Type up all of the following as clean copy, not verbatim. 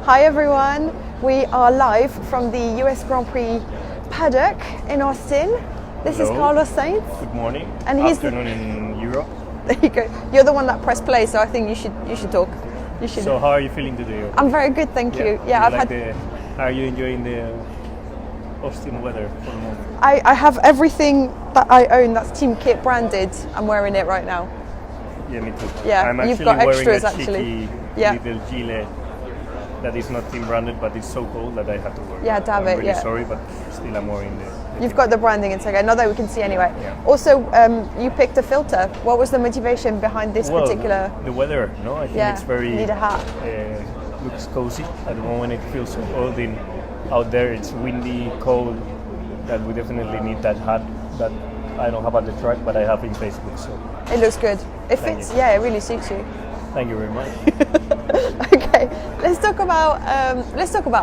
Hi everyone, we are live from the US Grand Prix paddock in Austin. This is Carlos Sainz. Good morning. And he's afternoon in Europe. There you go. You're the one that pressed play, so I think you should talk. You should. So how are you feeling today? I'm very good, thank you. Yeah, are you enjoying the Austin weather for the moment? I have everything that I own that's team kit branded. I'm wearing it right now. Yeah, me too. Yeah, I'm you've actually got wearing extras a actually. cheeky little gilet that is not team branded, but it's so cold that I had to wear. Yeah, damn it. I'm really sorry, but still I'm wearing the You've got the branding in Sega, not that we can see anyway. Yeah. Also, you picked a filter. What was the motivation behind this particular? The weather, no? I think it's very. Need a hat. Looks cozy. At the moment it feels so cold out there. It's windy, cold. That we definitely need that hat that I don't have at the track, but I have in Facebook. So it looks good. It fits. Yeah, it really suits you. Thank you very much. Okay, let's talk about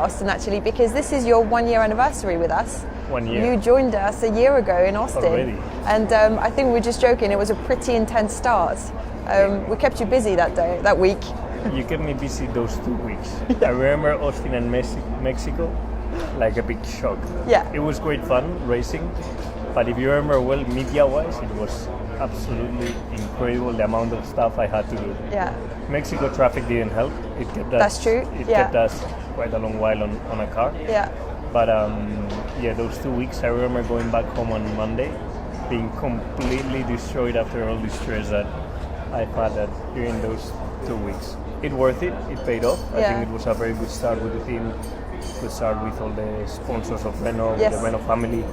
Austin actually, because this is your 1 year anniversary with us. 1 year. You joined us a year ago in Austin. Already. And I think we were just joking. It was a pretty intense start. We kept you busy that week. You kept me busy those 2 weeks. I remember Austin and Mexico like a big shock. Yeah. It was great fun racing, but if you remember well, media-wise, it was absolutely incredible the amount of stuff I had to do. Yeah. Mexico traffic didn't help. It kept us. That's true. It kept us quite a long while on a car. Yeah. But those 2 weeks, I remember going back home on Monday, being completely destroyed after all the stress that I've had during those 2 weeks. It worth it. It paid off. I think it was a very good start with the team. Good start with all the sponsors of Renault, the Renault family.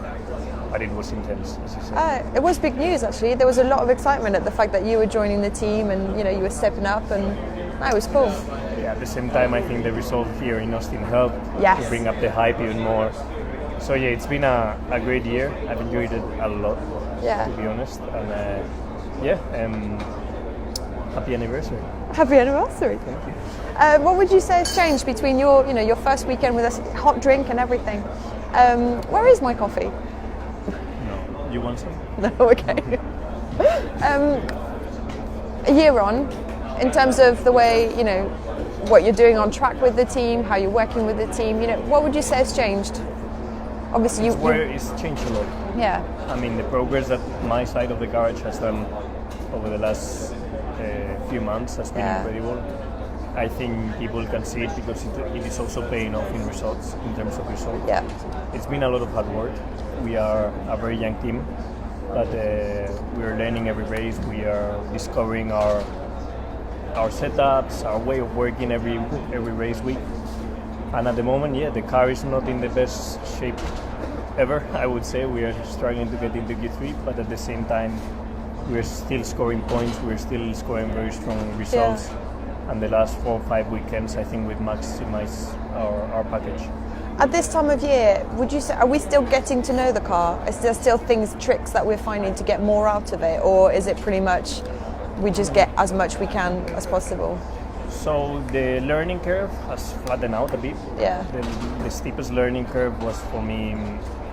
But it was intense, as you said. It was big news actually. There was a lot of excitement at the fact that you were joining the team and you were stepping up, and it was cool. Yeah, at the same time, I think the result here in Austin helped to bring up the hype even more. So yeah, it's been a great year. I've enjoyed it a lot, to be honest. And happy anniversary. Happy anniversary. Thank you. What would you say has changed between your first weekend with us, hot drink and everything? Where is my coffee? You want some? No, okay. A year on, in terms of the way, what you're doing on track with the team, how you're working with the team, what would you say has changed? Obviously, it's changed a lot. Yeah. I mean, the progress that my side of the garage has done over the last few months has been incredible. I think people can see it because it is also paying off in results, in terms of results. Yeah. It's been a lot of hard work. We are a very young team, but we are learning every race. We are discovering our setups, our way of working every race week. And at the moment, the car is not in the best shape ever, I would say. We are struggling to get into Q3, but at the same time, we're still scoring points. We're still scoring very strong results. Yeah. And the last 4 or 5 weekends, I think we've maximized our package. At this time of year, would you say, are we still getting to know the car? Is there still tricks that we're finding to get more out of it? Or is it pretty much we just get as much we can as possible? So the learning curve has flattened out a bit. Yeah. The steepest learning curve was for me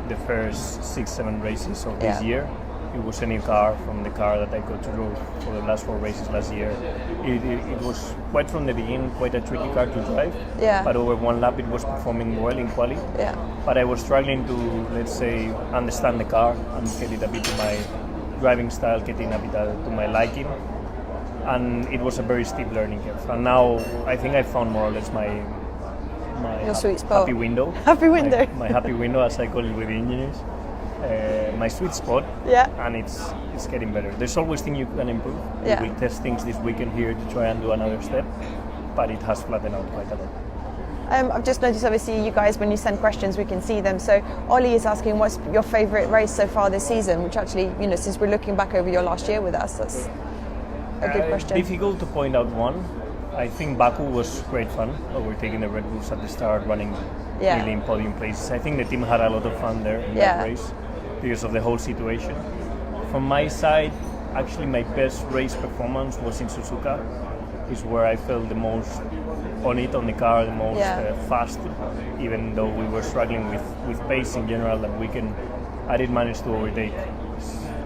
the first 6-7 races of this year. It was a new car from the car that I got to roll for the last 4 races last year. It was quite from the beginning quite a tricky car to drive. Yeah. But over one lap it was performing well in quali. Yeah. But I was struggling to, let's say, understand the car and get it a bit to my driving style, getting a bit to my liking. And it was a very steep learning curve. And now I think I found more or less my sweet spot. Happy window. Happy window. My happy window, as I call it with the engineers. My sweet spot, and it's getting better. There's always things you can improve. Yeah. We will test things this weekend here to try and do another step, but it has flattened out quite a lot. I've just noticed, obviously, you guys, when you send questions, we can see them. So Ollie is asking, what's your favourite race so far this season? Which actually, since we're looking back over your last year with us, that's a good question. Difficult to point out one. I think Baku was great fun, overtaking the Red Bulls at the start, running really in podium places. I think the team had a lot of fun there in that race because of the whole situation. From my side, actually my best race performance was in Suzuka. Is where I felt the most on the car, the most fast, even though we were struggling with pace in general that weekend. I did manage to overtake,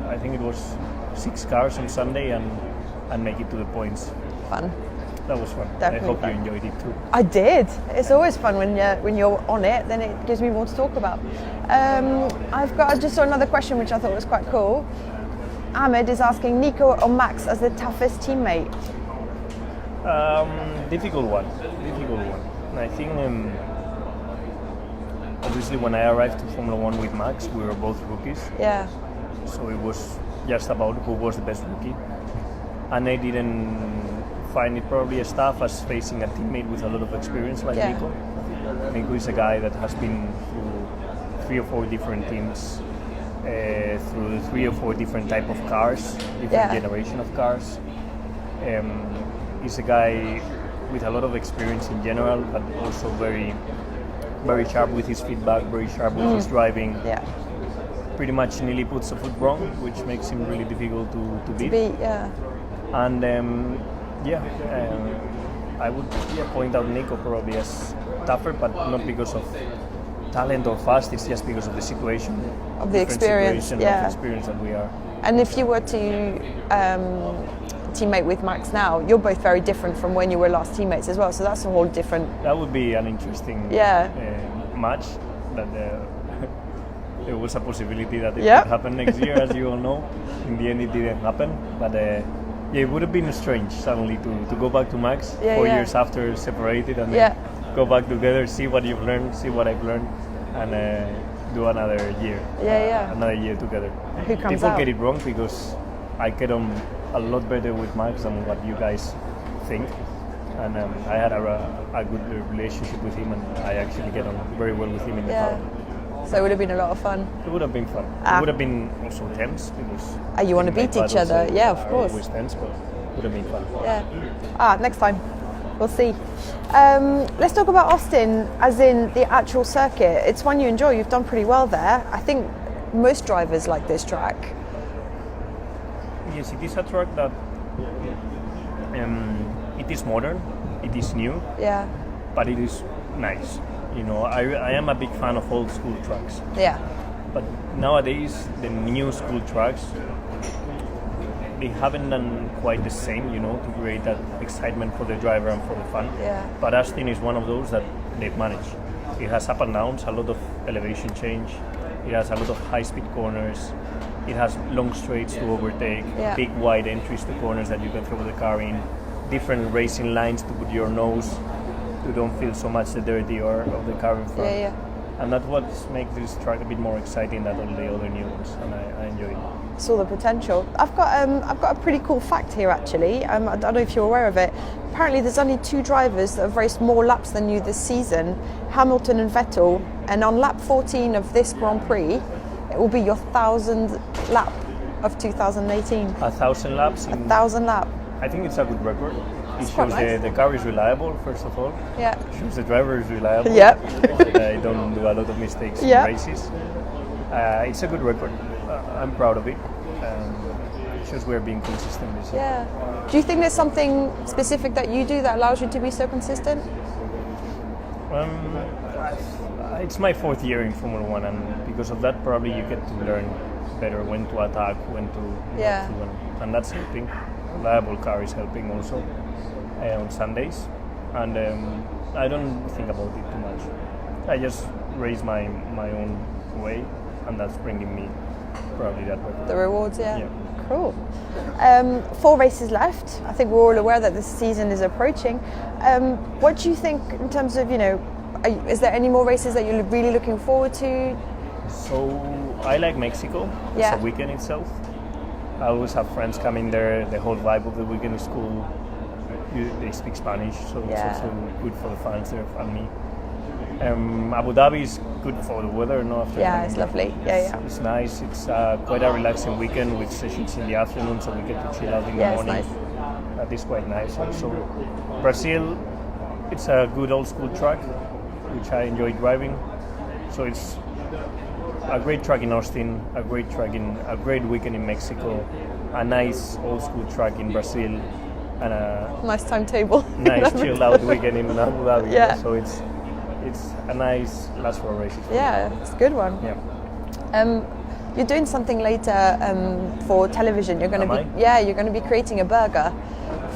I think it was 6 cars on Sunday and make it to the points. Fun. That was fun. Definitely I hope fun. you enjoyed it too. I did. It's always fun when you're on it. Then it gives me more to talk about. I've got just another question which I thought was quite cool. Ahmed is asking Nico or Max as the toughest teammate. Difficult one. And I think obviously when I arrived to Formula One with Max, we were both rookies. Yeah. So it was just about who was the best rookie. And I didn't find it probably as tough as facing a teammate with a lot of experience like Nico. Nico is a guy that has been through 3 or 4 different teams, through 3 or 4 different type of cars, different generation of cars. He's a guy with a lot of experience in general, but also very, very sharp with his feedback, very sharp with his driving. Yeah. Pretty much nearly puts a foot wrong, which makes him really difficult to beat. And I would point out Nico probably as tougher, but not because of talent or fast. It's just because of the situation, of the experience, of the experience that we are. And if you were to teammate with Max now, you're both very different from when you were last teammates as well. So that's a whole different. That would be an interesting match. That there was a possibility that it could happen next year, as you all know. In the end, it didn't happen, but. It would have been strange suddenly to go back to Max 4 years after separated and then go back together, see what you've learned, see what I've learned, and do another year. Another year together. Who comes People out? get it wrong because I get on a lot better with Max than what you guys think. And I had a good relationship with him, and I actually get on very well with him in the car. So it would have been a lot of fun. It would have been fun. It would have been also tense because you want to beat each other. Yeah, of course. Always tense, but it would have been fun. Yeah. Next time. We'll see. Let's talk about Austin, as in the actual circuit. It's one you enjoy. You've done pretty well there. I think most drivers like this track. Yes, it is a track that it is modern, it is new, but it is nice. You know, I am a big fan of old school tracks. Yeah. But nowadays, the new school tracks, they haven't done quite the same, you know, to create that excitement for the driver and for the fan. Yeah. But Austin is one of those that they've managed. It has up and downs, a lot of elevation change. It has a lot of high-speed corners. It has long straights to overtake, big wide entries to corners that you can throw the car in, different racing lines to put your nose. You don't feel so much the dirty or of the car in front. And that's what makes this track a bit more exciting than all the other new ones, and I enjoy it. Saw the potential. I've got a pretty cool fact here actually. I don't know if you're aware of it. Apparently there's only 2 drivers that have raced more laps than you this season, Hamilton and Vettel, and on lap 14 of this Grand Prix, it will be your 1,000th lap of 2018. 1,000 laps? 1,000 lap. I think it's a good record. It quite shows nice. the car is reliable, first of all. Yeah. It shows the driver is reliable. They don't do a lot of mistakes in races. It's a good record. I'm proud of it. It shows we're being consistent this year. Yeah. Do you think there's something specific that you do that allows you to be so consistent? It's my 4th year in Formula One, and because of that, probably you get to learn better when to attack, when to and that's helping. Reliable car is helping also on Sundays, and I don't think about it too much. I just race my own way, and that's bringing me probably that record. The rewards, Cool. 4 races left. I think we're all aware that the season is approaching. What do you think in terms of, is there any more races that you're really looking forward to? So I like Mexico. It's a weekend itself. I always have friends coming there. The whole vibe of the weekend is cool. They speak Spanish, so it's also good for the fans there and me. Abu Dhabi is good for the weather. No, after it's lovely. It's nice. It's quite a relaxing weekend with sessions in the afternoon, so we get to chill out in the morning. It's nice. That is quite nice. Also, Brazil, it's a good old school track, which I enjoy driving. So it's a great track in Austin, a great weekend in Mexico, a nice old school track in Brazil, and a nice timetable. Nice chilled out weekend in Abu Dhabi. Yeah. So it's a nice last 4 races. Yeah, it's a good one. Yeah. You're doing something later for television. You're going to be creating a burger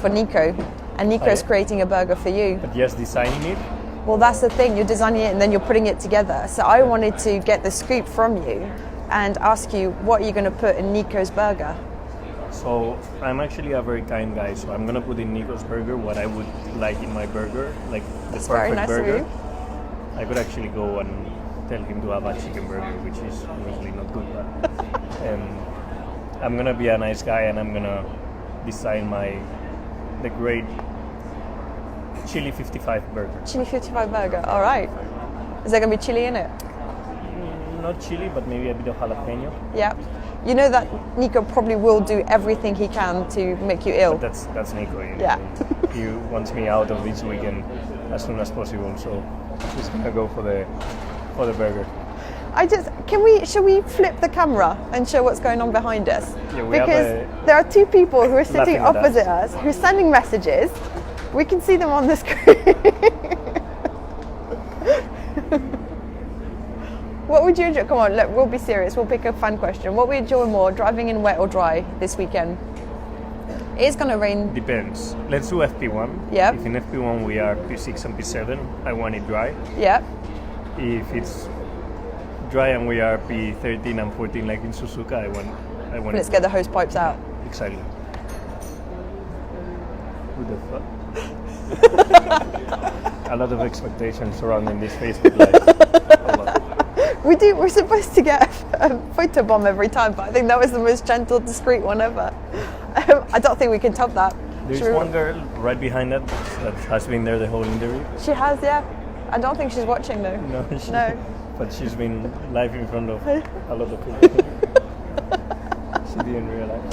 for Nico. and Nico's creating a burger for you. But just designing it? Well, that's the thing. You're designing it and then you're putting it together. So I wanted to get the scoop from you and ask you, what are you going to put in Nico's burger? So I'm actually a very kind guy, so I'm gonna put in Nico's burger what I would like in my burger, like the That's perfect very nice burger. of you. I could actually go and tell him to have a chicken burger, which is usually not good, but I'm gonna be a nice guy and I'm gonna design the great chili 55 burger. Chili 55 burger, all right. Is there going to be chili in it? Not chili, but maybe a bit of jalapeno. Yeah. You know that Nico probably will do everything he can to make you ill. But that's Nico. Yeah. He wants me out of this weekend as soon as possible, so he's gonna go for the burger. Shall we flip the camera and show what's going on behind us? Yeah, we because there are two people who are sitting laughing at opposite us who are sending messages. We can see them on the screen. What would you enjoy? Come on, look, we'll be serious. We'll pick a fun question. What would you enjoy more, driving in wet or dry this weekend? It is going to rain. Depends. Let's do FP1. Yeah. If in FP1 we are P6 and P7, I want it dry. Yeah. If it's dry and we are P13 and 14 like in Suzuka, I want Let's get the hose pipes out. Exactly. Who the fuck? A lot of expectations surrounding this Facebook Live. A lot. We're supposed to get a photo bomb every time, but I think that was the most gentle, discreet one ever. I don't think we can top that. There's one girl right behind that has been there the whole interview. She has, yeah. I don't think she's watching though. No. But she's been live in front of a lot of people. She didn't realize.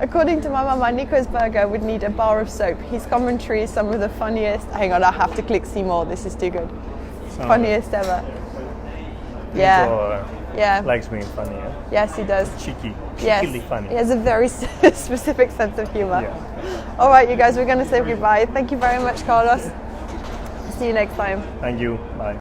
According to my mama, Nico's burger would need a bar of soap. His commentary is some of the funniest. Hang on, I have to click see more. This is too good. Funniest ever. Yeah. Nico, likes being funny. Yeah? Yes, he does. Cheekily funny. He has a very specific sense of humor. Yeah. All right, you guys, we're going to say goodbye. Thank you very much, Carlos. See you next time. Thank you. Bye.